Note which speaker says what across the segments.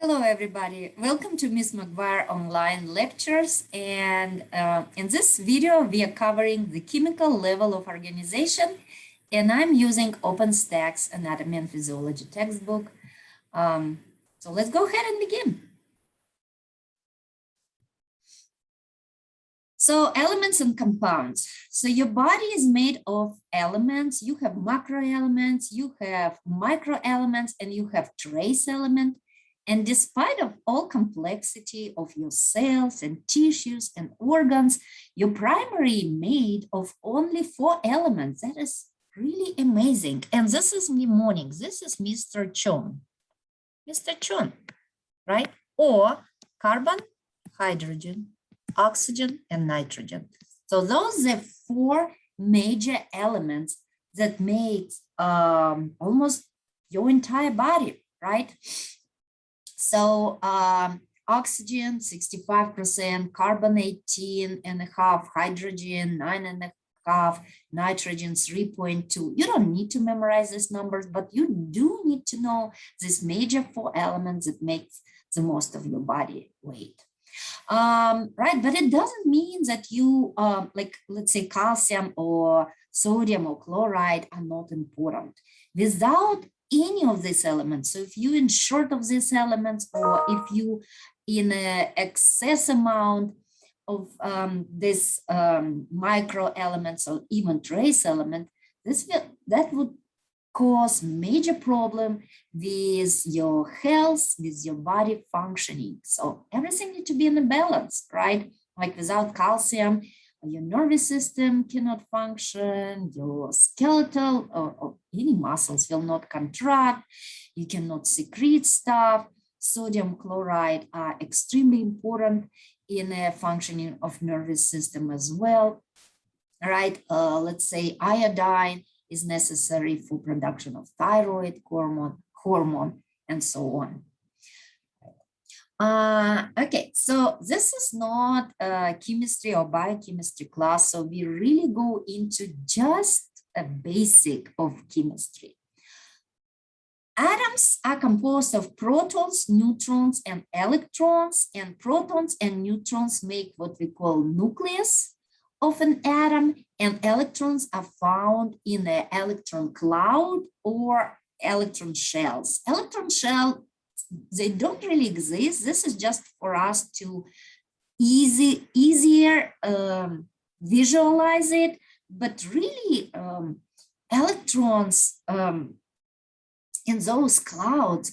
Speaker 1: Hello, everybody. Welcome to Ms. McGuire online lectures. And in this video, we are covering the chemical level of organization. And I'm using OpenStack's Anatomy and Physiology textbook. So let's go ahead and begin. So elements and compounds. So your body is made of elements. You have macro elements, you have micro elements, and you have trace elements. And despite of all complexity of your cells and tissues and organs, you're primarily made of only 4 elements. That is really amazing. And this is mnemonic. This is Mr. Chon. Mr. Chon, right? Or carbon, hydrogen, oxygen, and nitrogen. So those are 4 major elements that make almost your entire body, right? So oxygen 65%, carbon 18.5%, hydrogen 9.5%, nitrogen 3.2%. You don't need to memorize these numbers, but you do need to know these major 4 elements that make the most of your body weight. Right, but it doesn't mean that you like, let's say, calcium or sodium or chloride are not important. Without any of these elements, so if you in short of these elements, or if you in an excess amount of this micro elements or even trace element, that would cause major problem with your health, with your body functioning. So everything needs to be in a balance, right? Like without calcium, your nervous system cannot function, your skeletal or any muscles will not contract, you cannot secrete stuff. Sodium chloride are extremely important in a functioning of nervous system as well, right? Let's say iodine is necessary for production of thyroid hormone, and so on. Okay, so this is not a chemistry or biochemistry class, so we really go into just a basic of chemistry. Atoms are composed of protons, neutrons, and electrons, and protons and neutrons make what we call nucleus of an atom, and electrons are found in the electron cloud or electron shells. Electron shell, they don't really exist. This is just for us to easier visualize it, but really electrons in those clouds,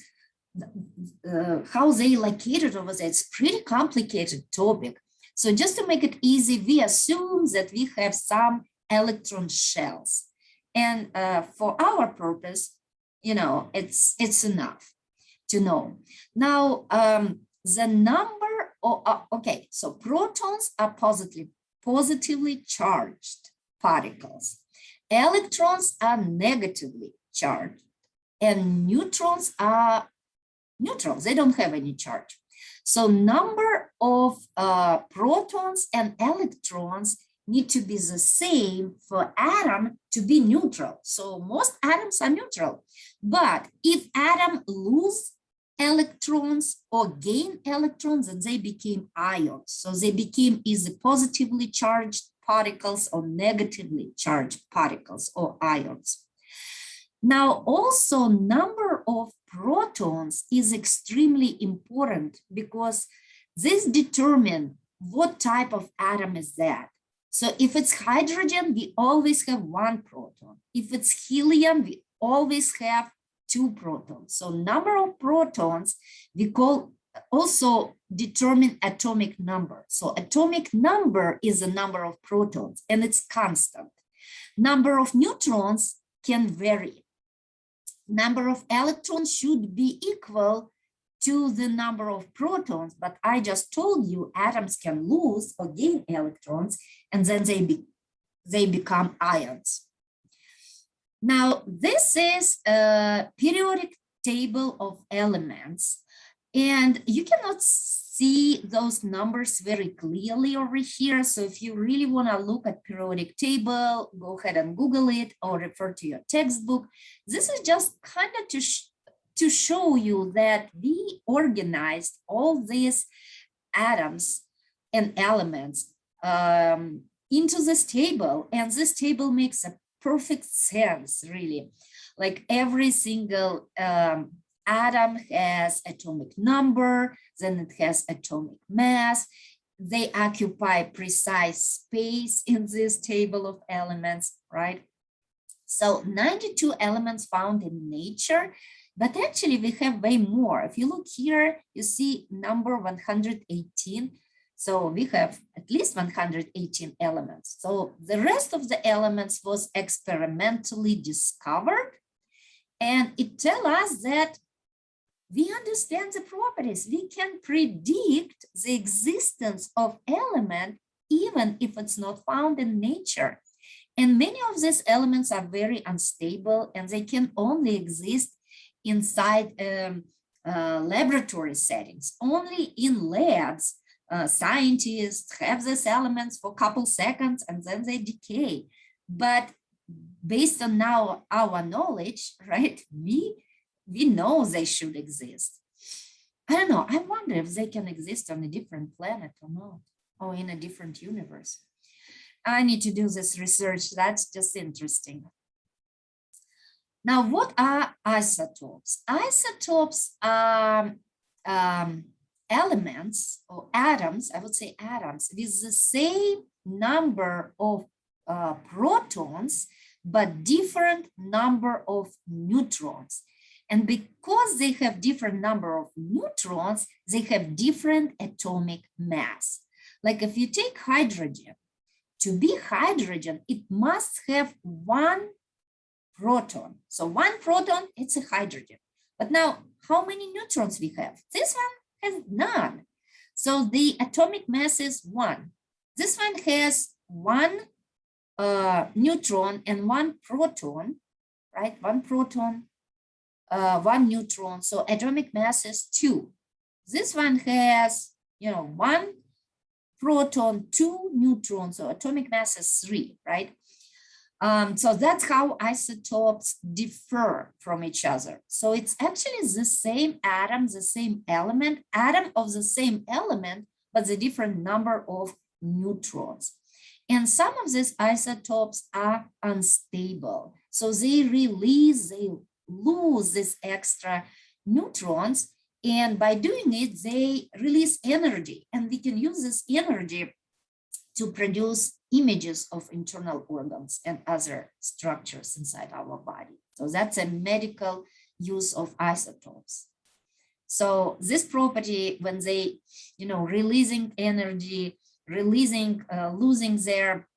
Speaker 1: how they located over there, it's pretty complicated topic. So just to make it easy, we assume that we have some electron shells. And for our purpose, you know, it's enough to know. Now, the number, okay, so protons are positively charged particles. Electrons are negatively charged. And neutrons are neutrals, they don't have any charge. So number of protons and electrons need to be the same for atom to be neutral. So most atoms are neutral. But if atom lose electrons or gain electrons, then they became ions. So they became either positively charged particles or negatively charged particles or ions. Now, also number of protons is extremely important because this determines what type of atom is that. So if it's hydrogen, we always have 1 proton. If it's helium, we always have 2 protons. So number of protons, we call also determine atomic number. So atomic number is the number of protons and it's constant. Number of neutrons can vary. Number of electrons should be equal to the number of protons, but I just told you atoms can lose or gain electrons, and then they become ions. Now, this is a periodic table of elements, and you cannot see those numbers very clearly over here. So if you really want to look at periodic table, go ahead and Google it or refer to your textbook. This is just kind of to show you that we organized all these atoms and elements into this table, and this table makes a perfect sense, really. Like every single atom has atomic number, then it has atomic mass. They occupy precise space in this table of elements, right? So 92 elements found in nature, but actually we have way more. If you look here, you see number 118. So we have at least 118 elements. So the rest of the elements was experimentally discovered, and it tells us that we understand the properties. We can predict the existence of element even if it's not found in nature. And many of these elements are very unstable, and they can only exist inside laboratory settings. Only in labs, scientists have these elements for a couple seconds and then they decay. But based on now our knowledge, right, we know they should exist. I don't know, I wonder if they can exist on a different planet or not, or in a different universe. I need to do this research. That's just interesting. Now, what are isotopes? Isotopes are elements or atoms, I would say atoms, with the same number of protons, but different number of neutrons. And because they have different number of neutrons, they have different atomic mass. Like if you take hydrogen, to be hydrogen, it must have one proton. So one proton, it's a hydrogen. But now, how many neutrons we have? This one has none. So the atomic mass is 1. This one has one neutron and one proton, right? One proton, one neutron. So atomic mass is 2. This one has, one proton, 2 neutrons, so atomic mass is 3, right? So that's how isotopes differ from each other. So it's actually the same atom, the same element, atom of the same element, but the different number of neutrons. And some of these isotopes are unstable. So they lose these extra neutrons. And by doing it, they release energy, and we can use this energy to produce images of internal organs and other structures inside our body. So that's a medical use of isotopes. So this property, when they, releasing energy, losing their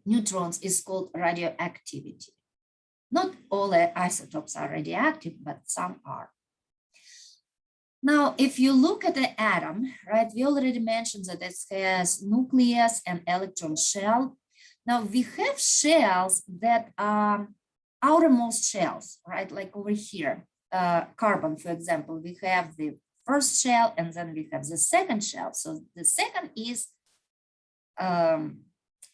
Speaker 1: neutrons, is called radioactivity. Not all isotopes are radioactive, but some are. Now, if you look at the atom, right, we already mentioned that it has nucleus and electron shell. Now, we have shells that are outermost shells, right, like over here. Carbon, for example, we have the first shell and then we have the second shell. So the second is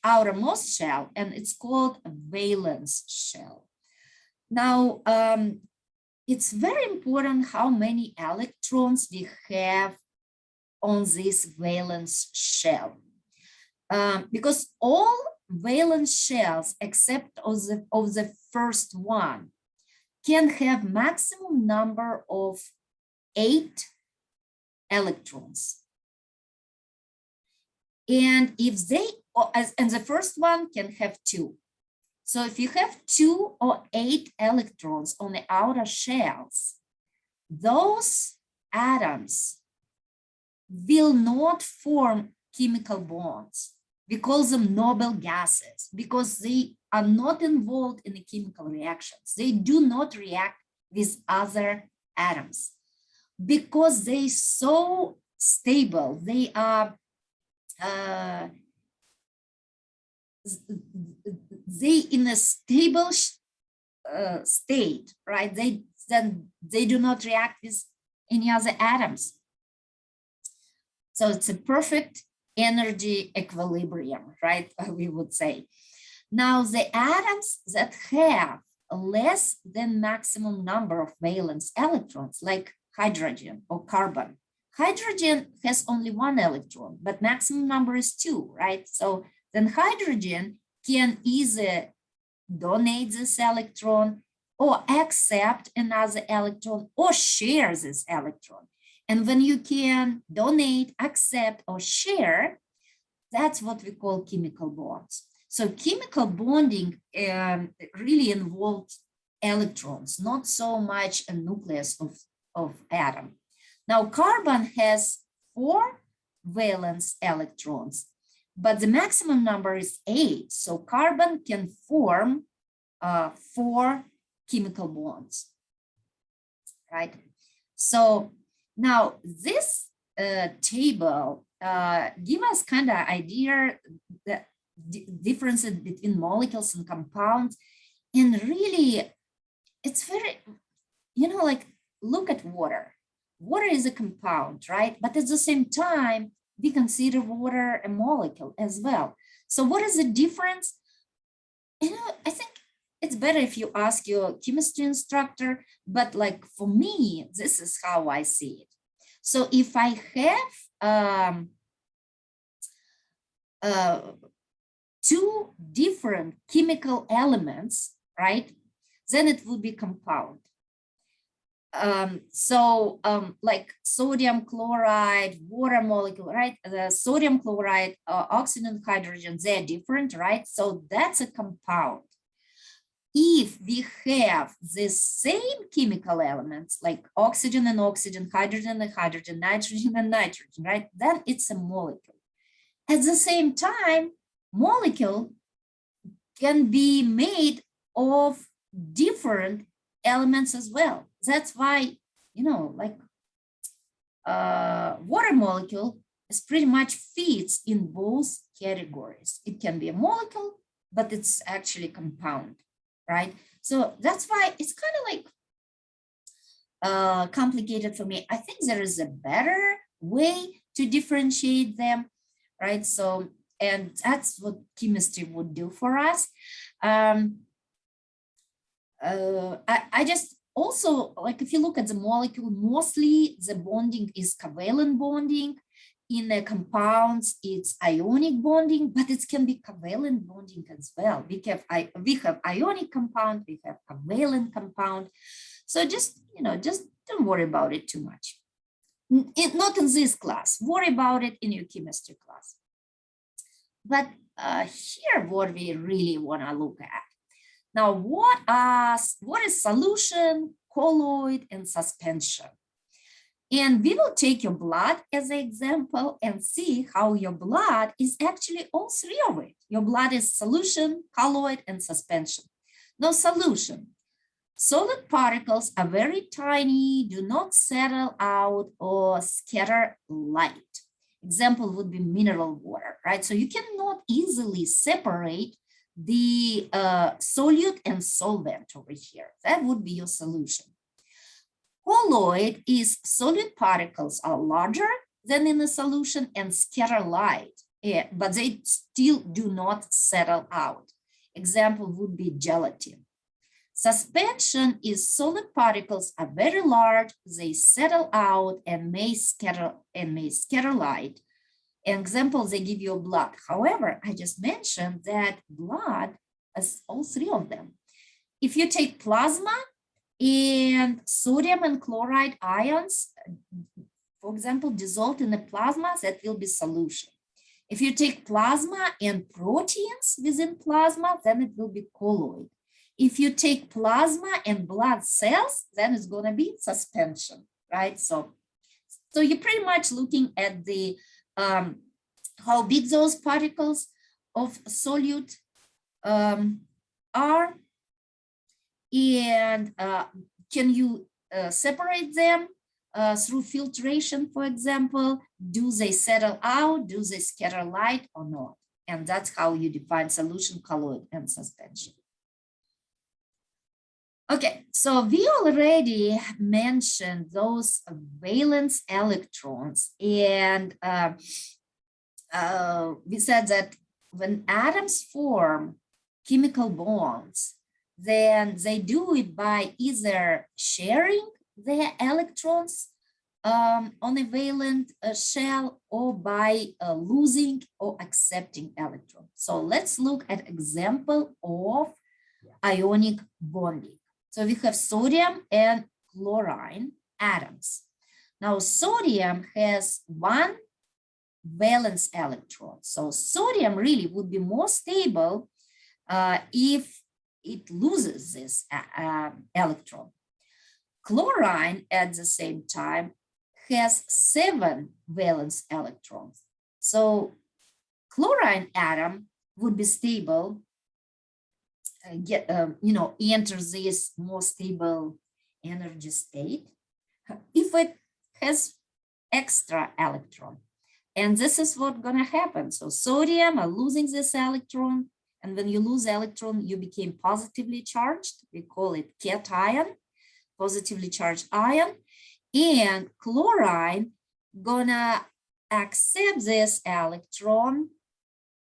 Speaker 1: outermost shell, and it's called a valence shell. Now, it's very important how many electrons we have on this valence shell, because all valence shells except of the first one can have maximum number of 8 electrons. And if they, and the first one can have 2. So if you have 2 or 8 electrons on the outer shells, those atoms will not form chemical bonds. We call them noble gases because they are not involved in the chemical reactions. They do not react with other atoms because they're so stable. They are they in a stable state, right? They do not react with any other atoms. So it's a perfect energy equilibrium, right? We would say. Now the atoms that have less than maximum number of valence electrons, like hydrogen or carbon. Hydrogen has only one electron, but maximum number is 2, right? So then hydrogen can either donate this electron or accept another electron or share this electron. And when you can donate, accept, or share, that's what we call chemical bonds. So chemical bonding really involves electrons, not so much a nucleus of atom. Now, carbon has 4 valence electrons, but the maximum number is 8. So carbon can form 4 chemical bonds, right? So now this table give us kind of idea the differences between molecules and compounds. And really, it's very, like look at water. Water is a compound, right? But at the same time, we consider water a molecule as well. So what is the difference? I think it's better if you ask your chemistry instructor, but like for me, this is how I see it. So if I have 2 different chemical elements, right, then it will be compound. Like sodium chloride, water molecule, right? The sodium chloride, oxygen and hydrogen, they're different, right? So that's a compound. If we have the same chemical elements like oxygen and oxygen, hydrogen and hydrogen, nitrogen and nitrogen, right? Then it's a molecule. At the same time, molecule can be made of different elements as well. That's why, water molecule is pretty much fits in both categories. It can be a molecule, but it's actually compound, right? So that's why it's kind of like complicated for me. I think there is a better way to differentiate them, right? So, and that's what chemistry would do for us. I just also, like if you look at the molecule, mostly the bonding is covalent bonding. In the compounds, it's ionic bonding, but it can be covalent bonding as well. We have ionic compound, we have covalent compound. So just don't worry about it too much. Not in this class, worry about it in your chemistry class. But here, what we really want to look at. Now, what is solution, colloid, and suspension? And we will take your blood as an example and see how your blood is actually all 3 of it. Your blood is solution, colloid, and suspension. Now, solution. Solid particles are very tiny, do not settle out or scatter light. Example would be mineral water, right? So you cannot easily separate the solute and solvent over here. That would be your solution. Colloid is solid particles are larger than in the solution and scatter light, but they still do not settle out. Example would be gelatin. Suspension is solid particles are very large, they settle out and may scatter light. Example, they give you blood. However, I just mentioned that blood has all 3 of them. If you take plasma and sodium and chloride ions, for example, dissolved in the plasma, that will be solution. If you take plasma and proteins within plasma, then it will be colloid. If you take plasma and blood cells, then it's going to be suspension, right? So you're pretty much looking at the how big those particles of solute are, and can you separate them through filtration, for example? Do they settle out? Do they scatter light or not? And that's how you define solution, colloid, and suspension. Okay, so we already mentioned those valence electrons, and we said that when atoms form chemical bonds, then they do it by either sharing their electrons on a valent shell or by losing or accepting electrons. So let's look at example of ionic bonding. So we have sodium and chlorine atoms. Now sodium has one valence electron. So sodium really would be more stable if it loses this electron. Chlorine at the same time has 7 valence electrons. So chlorine atom would be stable, enter this more stable energy state if it has extra electron. And this is what's gonna happen. So sodium are losing this electron, and when you lose electron, you became positively charged. We call it cation, positively charged ion. And chlorine gonna accept this electron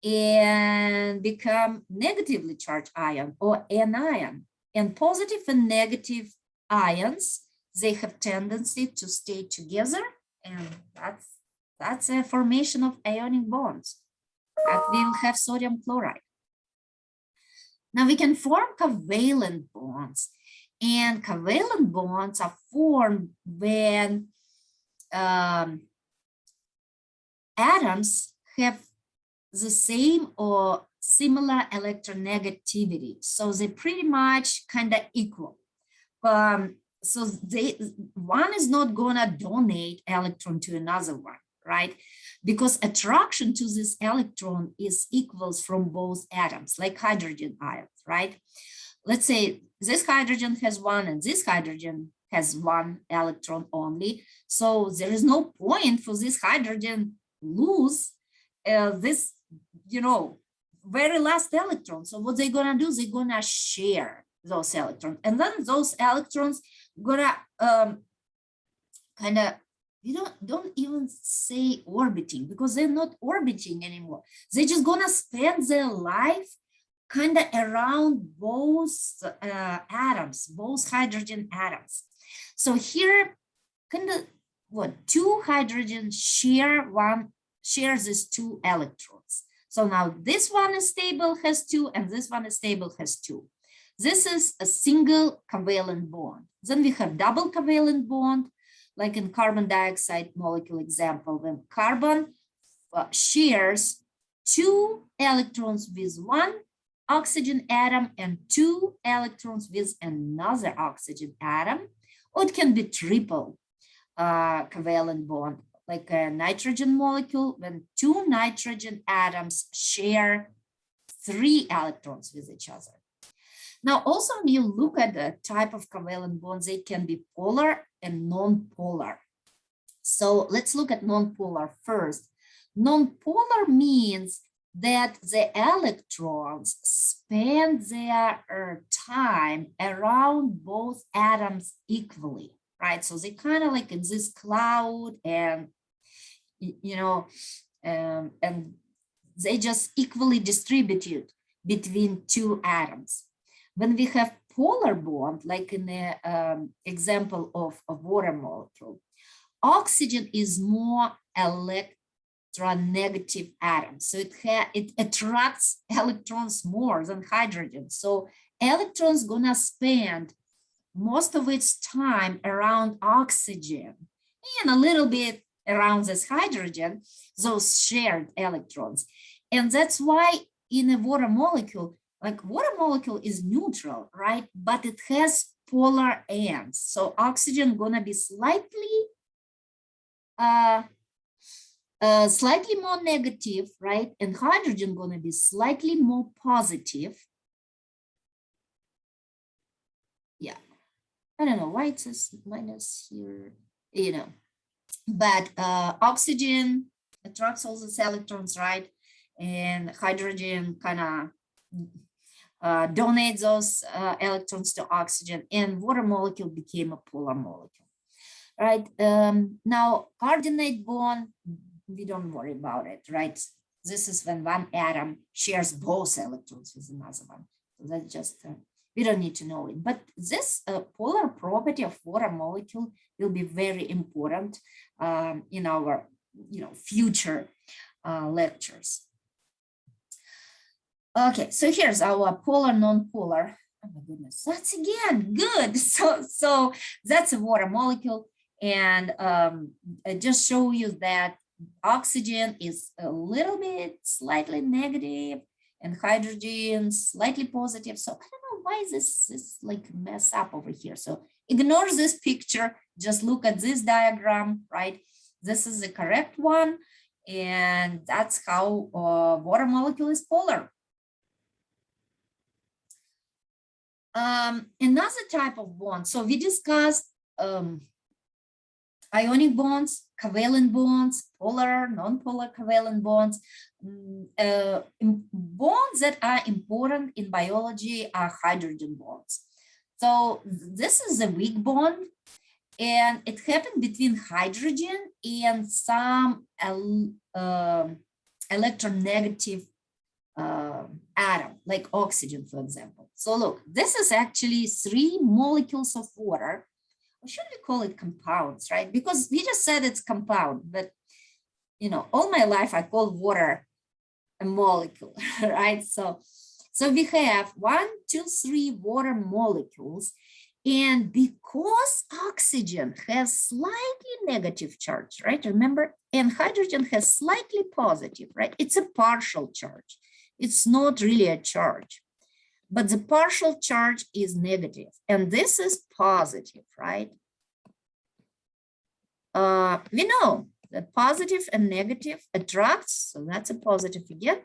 Speaker 1: and become negatively charged ion or anion. And positive and negative ions, they have tendency to stay together, and that's a formation of ionic bonds that we will have sodium chloride. Now we can form covalent bonds, and covalent bonds are formed when atoms have the same or similar electronegativity. So they pretty much kind of equal. So one is not gonna donate electron to another one, right? Because attraction to this electron is equals from both atoms, like hydrogen ions, right? Let's say this hydrogen has 1 and this hydrogen has 1 electron only. So there is no point for this hydrogen lose this, very last electron. So what they're gonna do, they're gonna share those electrons. And then those electrons gonna kind of, don't even say orbiting, because they're not orbiting anymore. They're just gonna spend their life kind of around both atoms, both hydrogen atoms. So here, kind of two hydrogens share these 2 electrons. So now this one is stable, has 2, and this one is stable, has 2. This is a single covalent bond. Then we have double covalent bond, like in carbon dioxide molecule example, when carbon shares 2 electrons with 1 oxygen atom and 2 electrons with another oxygen atom, or it can be triple covalent bond, like a nitrogen molecule, when 2 nitrogen atoms share 3 electrons with each other. Now, also when you look at the type of covalent bonds, they can be polar and non-polar. So let's look at non-polar first. Non-polar means that the electrons spend their time around both atoms equally, right? So they kind of like in this cloud, and and they just equally distributed between 2 atoms. When we have polar bond, like in the example of a water molecule, oxygen is more electronegative atom. So it attracts electrons more than hydrogen. So electrons gonna spend most of its time around oxygen and a little bit around this hydrogen, those shared electrons. And that's why in a water molecule, like water molecule is neutral, right? But it has polar ends. So oxygen gonna be slightly more negative, right? And hydrogen gonna be slightly more positive. Yeah, I don't know why it says minus here, but oxygen attracts all these electrons, right? And hydrogen kind of donate those electrons to oxygen, and water molecule became a polar molecule, right? Now, coordinate bond, we don't worry about it, right? This is when one atom shares both electrons with another one. So that's just We don't need to know it, but this polar property of water molecule will be very important in our future lectures. Okay, so here's our polar, non-polar. Oh my goodness, that's again good. So that's a water molecule, and I just show you that oxygen is a little bit slightly negative and hydrogen slightly positive. So I don't know why this like mess up over here. So ignore this picture, just look at this diagram, right? This is the correct one, and that's how water molecule is polar. Another type of bond. So we discussed ionic bonds, covalent bonds, polar, non-polar covalent bonds. Bonds that are important in biology are hydrogen bonds. So this is a weak bond, and it happened between hydrogen and some electronegative atom, like oxygen, for example. So look, this is actually 3 molecules of water. Or should we call it compounds, right? Because we just said it's compound, but all my life I call water a molecule, right? So we have 1, 2, 3 water molecules, and because oxygen has slightly negative charge, right? Remember, and hydrogen has slightly positive, right? It's a partial charge. It's not really a charge, but the partial charge is negative, and this is positive, right? We know that positive and negative attracts, so that's a positive again.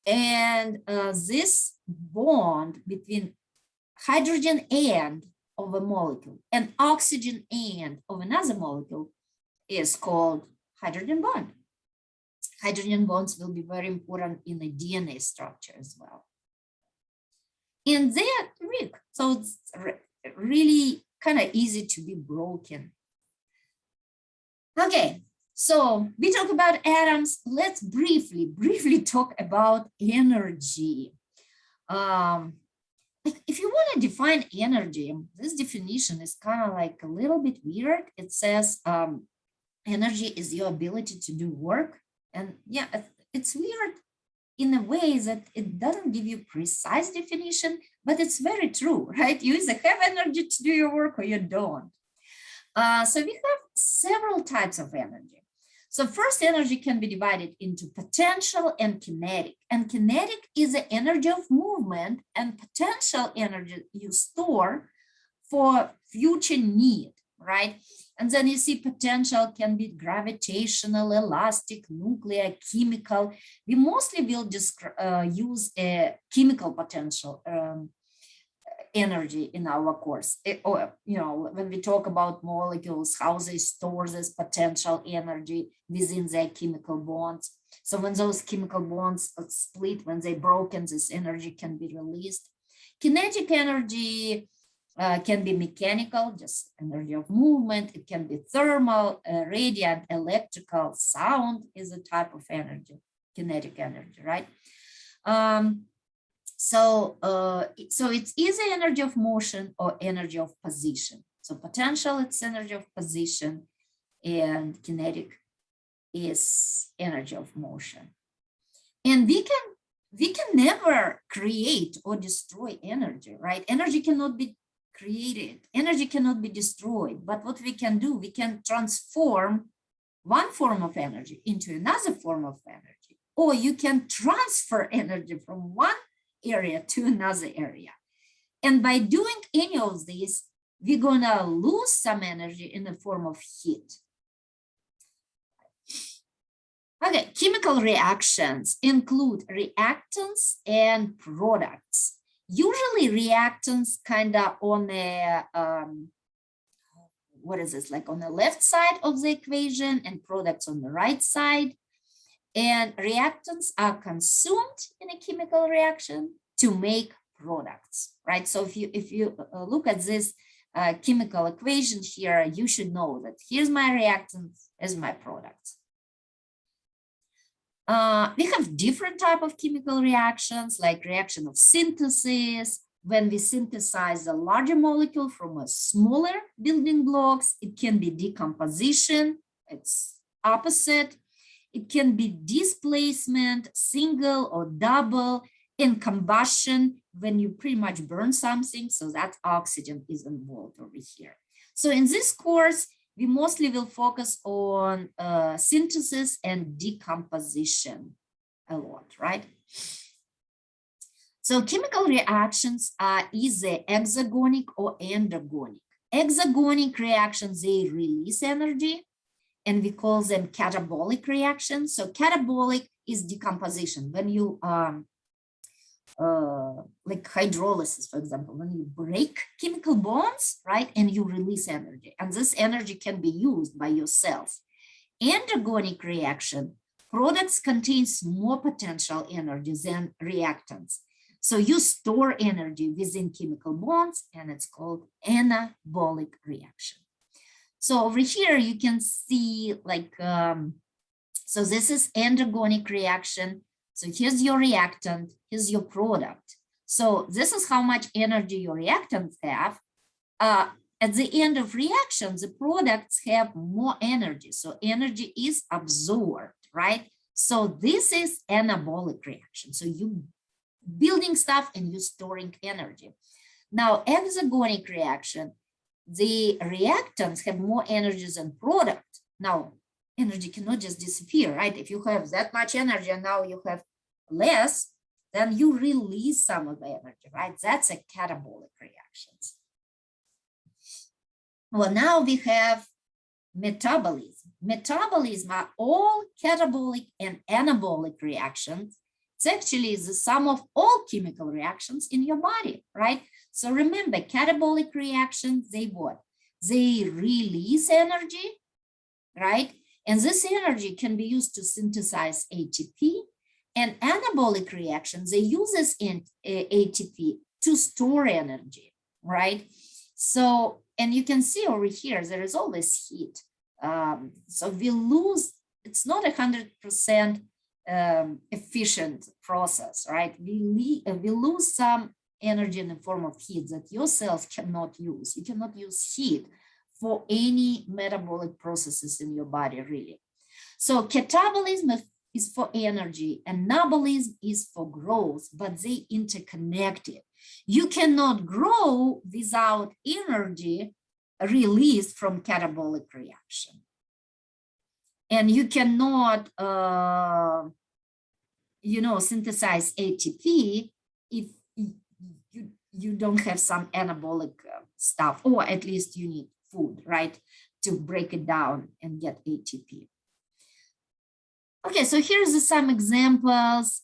Speaker 1: And this bond between hydrogen end of a molecule and oxygen end of another molecule is called hydrogen bond. Hydrogen bonds will be very important in the DNA structure as well. And they're weak, so it's really kind of easy to be broken. Okay, so we talk about atoms. Let's briefly talk about energy. If you want to define energy, this definition is kind of like a little bit weird. It says energy is your ability to do work. And yeah, it's weird in a way that it doesn't give you precise definition, but it's very true, right? You either have energy to do your work or you don't. So we have several types of energy. So first, energy can be divided into potential and kinetic. And kinetic is the energy of movement, and potential energy you store for future need, right? And then you see potential can be gravitational, elastic, nuclear, chemical. We mostly will just use a chemical potential energy in our course. When we talk about molecules, how they store this potential energy within their chemical bonds. So when those chemical bonds split, when they broken, this energy can be released. Kinetic energy can be mechanical, just energy of movement. It can be thermal, radiant, electrical. Sound is a type of energy, kinetic energy, right? So it's either energy of motion or energy of position. So potential, it's energy of position, and kinetic is energy of motion. And we can never create or destroy energy, right? Energy cannot be created, energy cannot be destroyed. But what we can do, we can transform one form of energy into another form of energy, or you can transfer energy from one area to another area. And by doing any of these, we're gonna lose some energy in the form of heat. Okay, chemical reactions include reactants and products. Usually reactants kind of on the, like on the left side of the equation, and products on the right side. And reactants are consumed in a chemical reaction to make products, right? So if you look at this chemical equation here, you should know that here's my reactants, here's my products. We have different type of chemical reactions, like reaction of synthesis, when we synthesize a larger molecule from a smaller building blocks, it can be decomposition, it's opposite. It can be displacement, single or double, in combustion when you pretty much burn something, so that oxygen is involved over here. So in this course, we mostly will focus on synthesis and decomposition a lot, right? So chemical reactions are either exergonic or endergonic. Exergonic reactions, they release energy, and we call them catabolic reactions. So catabolic is decomposition. When you, like hydrolysis, for example, when you break chemical bonds, right, and you release energy, and this energy can be used by your cells. Endergonic reaction, products contains more potential energy than reactants. So you store energy within chemical bonds, and it's called anabolic reaction. So over here, you can see like, so this is endergonic reaction. So here's your reactant, here's your product. So this is how much energy your reactants have. At the end of reaction, the products have more energy. So energy is absorbed, right? So this is anabolic reaction. So you building stuff and you storing energy. Now, exergonic reaction, the reactants have more energy than product. Now, energy cannot just disappear, right? If you have that much energy and now you have less, then you release some of the energy, right? That's a catabolic reactions. Well, now we have metabolism. Metabolism are all catabolic and anabolic reactions. It's actually the sum of all chemical reactions in your body, right? So remember, catabolic reactions, they what? They release energy, right? And this energy can be used to synthesize ATP. And anabolic reactions, they use this in ATP to store energy, right? So, and you can see over here, there is always heat. So we lose, it's not 100% efficient process, right? We lose some energy in the form of heat that your cells cannot use. You cannot use heat for any metabolic processes in your body, really. So catabolism is for energy, and anabolism is for growth, but they interconnected. You cannot grow without energy released from catabolic reaction. And you cannot, synthesize ATP if you don't have some anabolic stuff, or at least you need food, right, to break it down and get ATP. Okay, so here's some examples.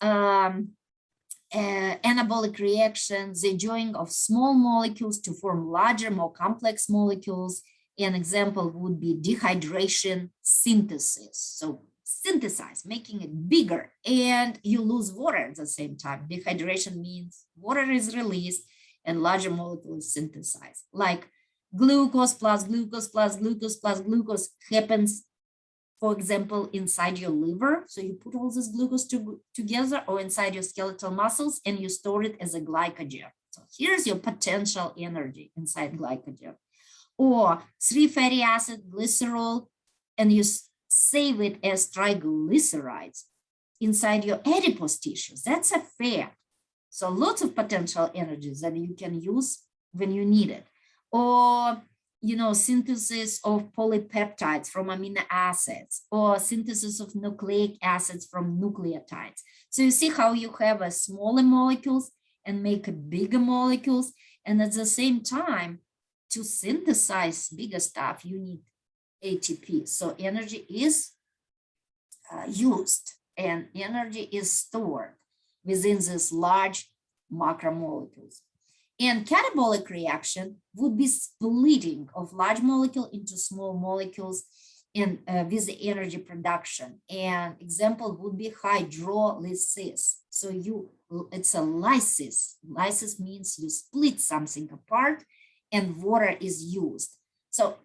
Speaker 1: Anabolic reactions, the joining of small molecules to form larger, more complex molecules. An example would be dehydration synthesis. So synthesize, making it bigger, and you lose water at the same time. Dehydration means water is released and larger molecules synthesized. Like glucose plus glucose plus glucose plus glucose happens, for example, inside your liver. So you put all this glucose together, or inside your skeletal muscles, and you store it as a glycogen. So here's your potential energy inside glycogen. Or 3 fatty acid glycerol, and you save it as triglycerides inside your adipose tissues. That's a fat. So lots of potential energies that you can use when you need it. Or synthesis of polypeptides from amino acids, or synthesis of nucleic acids from nucleotides. So you see how you have a smaller molecules and make a bigger molecules, and at the same time, to synthesize bigger stuff, you need ATP. So energy is used and energy is stored within these large macromolecules. And catabolic reaction would be splitting of large molecule into small molecules in with the energy production. And example would be hydrolysis. So it's a lysis. Lysis means you split something apart and water is used. So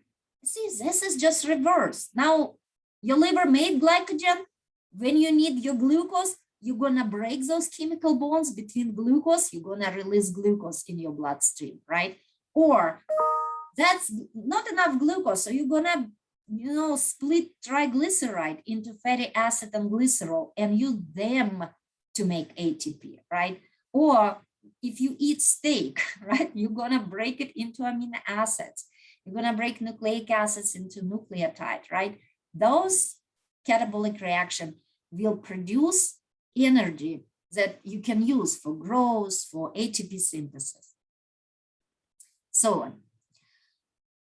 Speaker 1: see, this is just reverse. Now your liver made glycogen. When you need your glucose, you're gonna break those chemical bonds between glucose, you're gonna release glucose in your bloodstream, right? Or that's not enough glucose, so you're gonna, split triglyceride into fatty acid and glycerol and use them to make ATP, right? Or if you eat steak, right, you're gonna break it into amino acids. You're gonna break nucleic acids into nucleotide, right? Those catabolic reaction will produce energy that you can use for growth, for ATP synthesis, so on.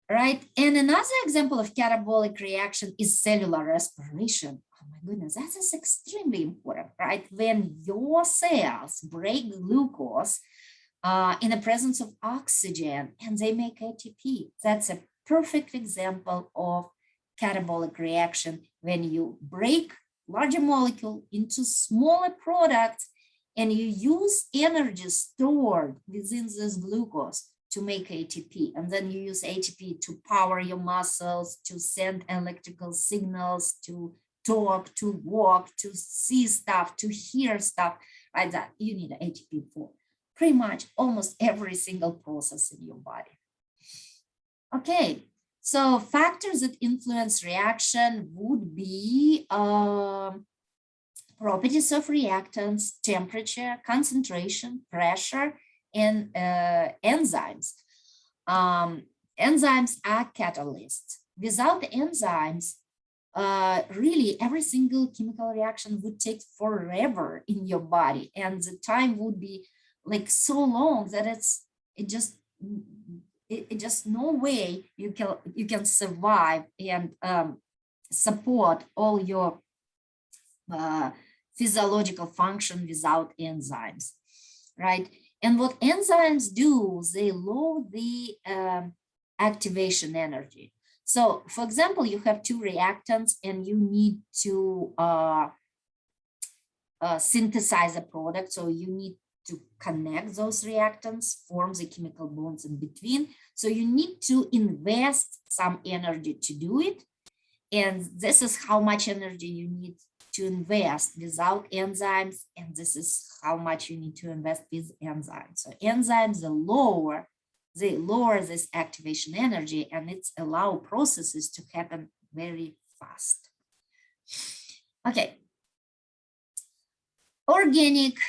Speaker 1: Right, and another example of catabolic reaction is cellular respiration. Oh my goodness, that is extremely important, right? When your cells break glucose in the presence of oxygen and they make ATP, that's a perfect example of catabolic reaction when you break larger molecule into smaller products and you use energy stored within this glucose to make ATP, and then you use ATP to power your muscles, to send electrical signals, to talk, to walk, to see stuff, to hear stuff, like that. You need ATP for pretty much almost every single process in your body. Okay, so factors that influence reaction would be properties of reactants, temperature, concentration, pressure, and enzymes. Enzymes are catalysts. Without enzymes, really every single chemical reaction would take forever in your body, and the time would be like so long that it just no way you can survive and support all your physiological function without enzymes, right? And what enzymes do, they lower the activation energy. So, for example, you have two reactants and you need to synthesize a product. So you need to connect those reactants, form the chemical bonds in between. So you need to invest some energy to do it. And this is how much energy you need to invest without enzymes, and this is how much you need to invest with enzymes. So enzymes they lower this activation energy, and it's allow processes to happen very fast. Okay, organic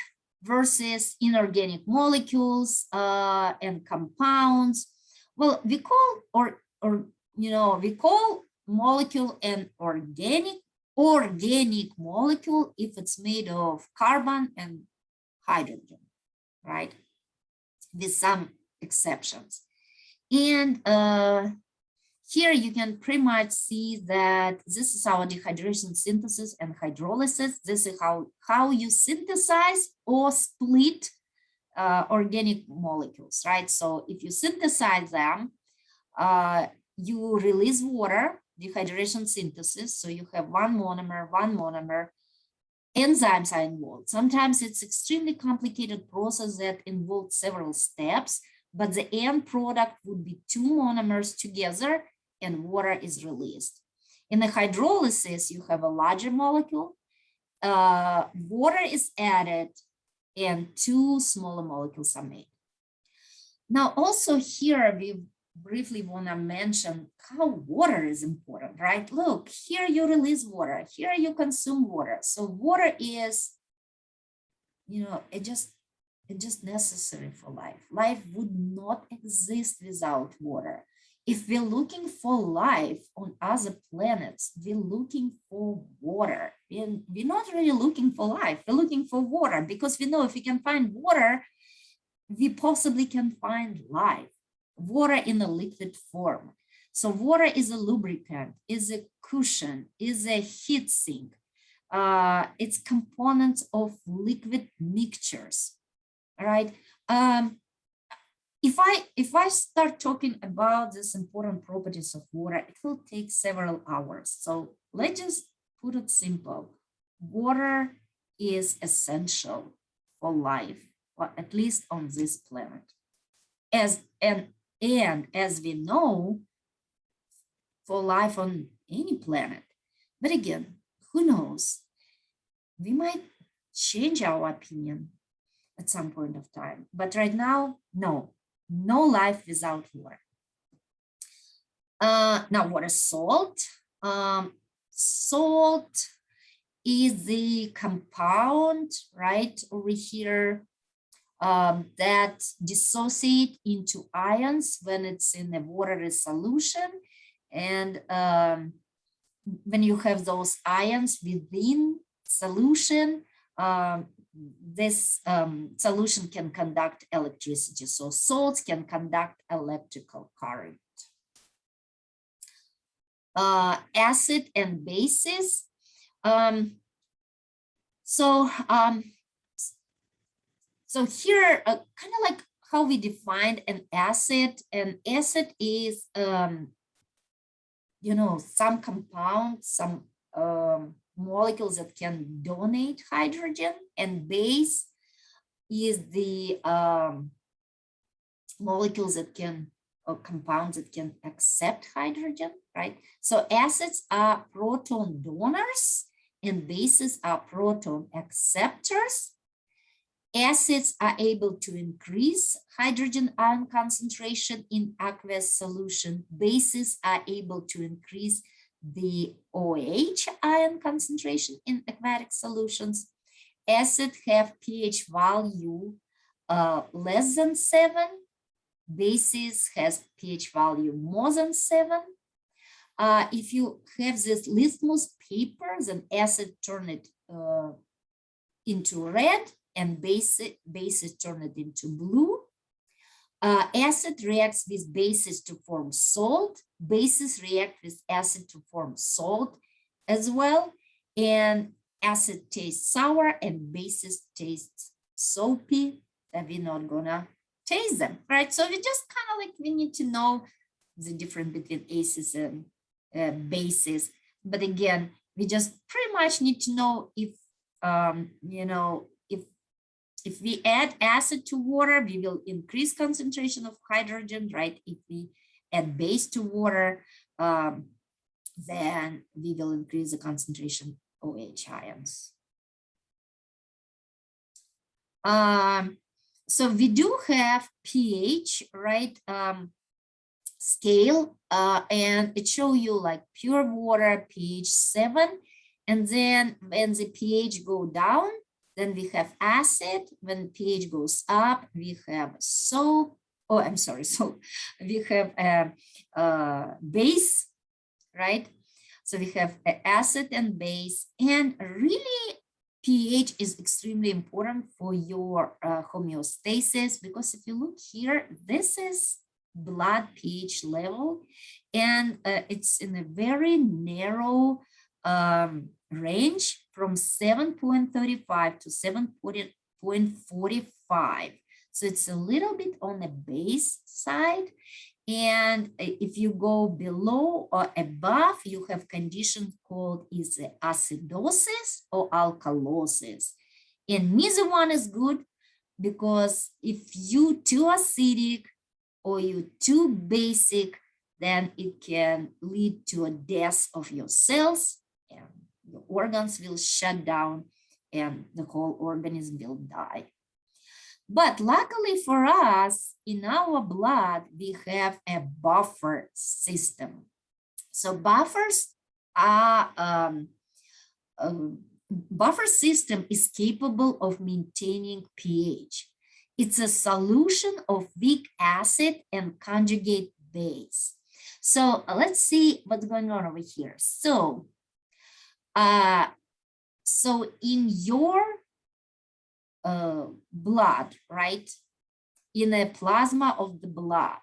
Speaker 1: versus inorganic molecules and compounds. Well, we call we call molecule an organic molecule if it's made of carbon and hydrogen, right? With some exceptions. And here you can pretty much see that this is our dehydration synthesis and hydrolysis. This is how you synthesize or split organic molecules, right? So if you synthesize them, you release water, dehydration synthesis. So you have one monomer, enzymes are involved. Sometimes it's extremely complicated process that involves several steps, but the end product would be two monomers together and water is released. In the hydrolysis, you have a larger molecule, water is added, and two smaller molecules are made. Now, also here, we briefly want to mention how water is important, right? Look, here you release water, here you consume water. So water is, it just necessary for life. Life would not exist without water. If we're looking for life on other planets, we're looking for water. And we're not really looking for life, we're looking for water, because we know if we can find water, we possibly can find life. Water in a liquid form. So water is a lubricant, is a cushion, is a heat sink. It's components of liquid mixtures, right? If I start talking about these important properties of water, it will take several hours. So let's just put it simple. Water is essential for life, or at least on this planet. And as we know, for life on any planet. But again, who knows? We might change our opinion at some point of time. But right now, no life without water. Now, what is salt? Salt is the compound right over here that dissociate into ions when it's in a watery solution. And when you have those ions within solution, this solution can conduct electricity. So salts can conduct electrical current. Acid and bases. So here, kind of like how we defined an acid. An acid is, you know, some compound, some molecules that can donate hydrogen, and base is the molecules that can, or compounds that can accept hydrogen, right? So acids are proton donors and bases are proton acceptors. Acids are able to increase hydrogen ion concentration in aqueous solution. Bases are able to increase the OH ion concentration in aquatic solutions. Acids have pH value less than 7. Bases has pH value more than 7. If you have this litmus paper, then acid turn it into red, and bases turn it into blue. Acid reacts with bases to form salt. Bases react with acid to form salt as well. And acid tastes sour and bases taste soapy, that we're not gonna taste them, right? So we just kind of like, we need to know the difference between acids and bases. But again, we just pretty much need to know if, you know, if we add acid to water, we will increase concentration of hydrogen, right? If we add base to water, then we will increase the concentration of OH ions. So we do have pH, right, scale, and it shows you like pure water, pH 7. And then when the pH go down, then we have acid. When pH goes up, we have soap. Oh, I'm sorry, soap. We have base, right? So we have acid and base. And really, pH is extremely important for your homeostasis, because if you look here, this is blood pH level, and it's in a very narrow range from 7.35 to 7.45. So it's a little bit on the base side. And if you go below or above, you have condition called is acidosis or alkalosis. And neither one is good, because if you too acidic or you too basic, then it can lead to a death of your cells, and the organs will shut down and the whole organism will die. But luckily for us, in our blood, we have a buffer system. So buffers are, buffer system is capable of maintaining pH. It's a solution of weak acid and conjugate base. So let's see what's going on over here. So, in your blood, right, in a plasma of the blood,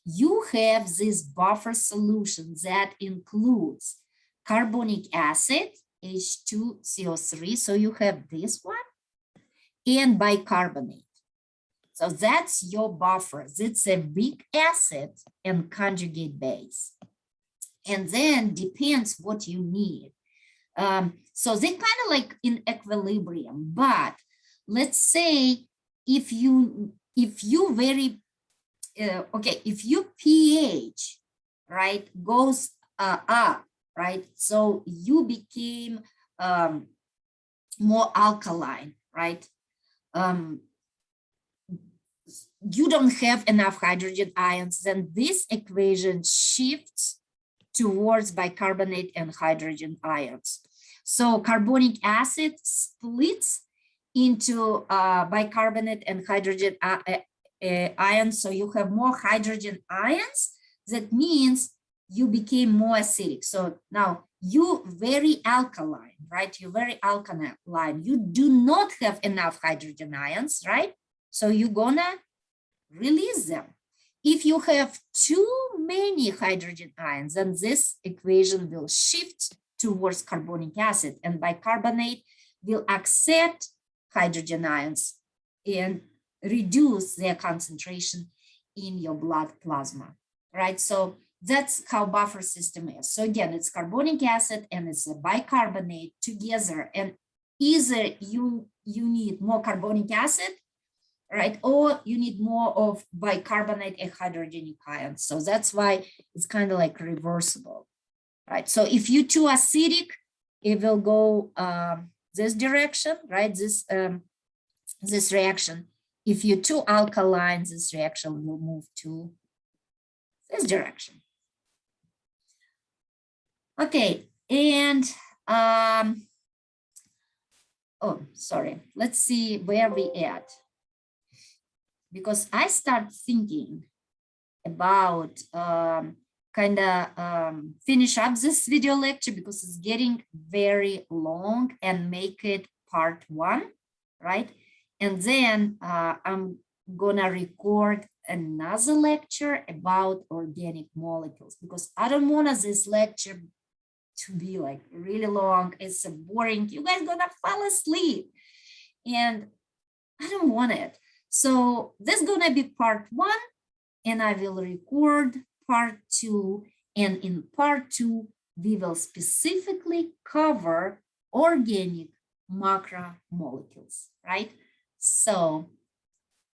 Speaker 1: you have this buffer solution that includes carbonic acid, H2CO3, so you have this one, and bicarbonate. So that's your buffer. It's a weak acid and conjugate base. And then depends what you need. So they kind of like in equilibrium, but let's say if you very, if your pH, right, goes up, right, so you became, more alkaline, right? You don't have enough hydrogen ions, then this equation shifts towards bicarbonate and hydrogen ions. So carbonic acid splits into bicarbonate and hydrogen ions. So you have more hydrogen ions. That means you became more acidic. So now you very alkaline, right? You're very alkaline. You do not have enough hydrogen ions, right? So you're gonna release them. If you have too many hydrogen ions, then this equation will shift towards carbonic acid, and bicarbonate will accept hydrogen ions and reduce their concentration in your blood plasma, right? So that's how buffer system is. So again, it's carbonic acid and it's a bicarbonate together, and either you need more carbonic acid, right? Or you need more of bicarbonate and hydrogenic ions. So that's why it's kind of like reversible, right? So if you're too acidic, it will go this direction, right? This reaction. If you're too alkaline, this reaction will move to this direction. Okay, and oh, sorry. Let's see where we at. Because I start thinking about finish up this video lecture because it's getting very long, and make it part 1, right? And then I'm gonna record another lecture about organic molecules, because I don't want this lecture to be like really long. It's boring. You guys gonna fall asleep, and I don't want it. So this is gonna be part 1, and I will record part 2. And in part 2, we will specifically cover organic macromolecules, right? So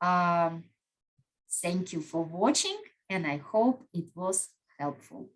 Speaker 1: thank you for watching, and I hope it was helpful.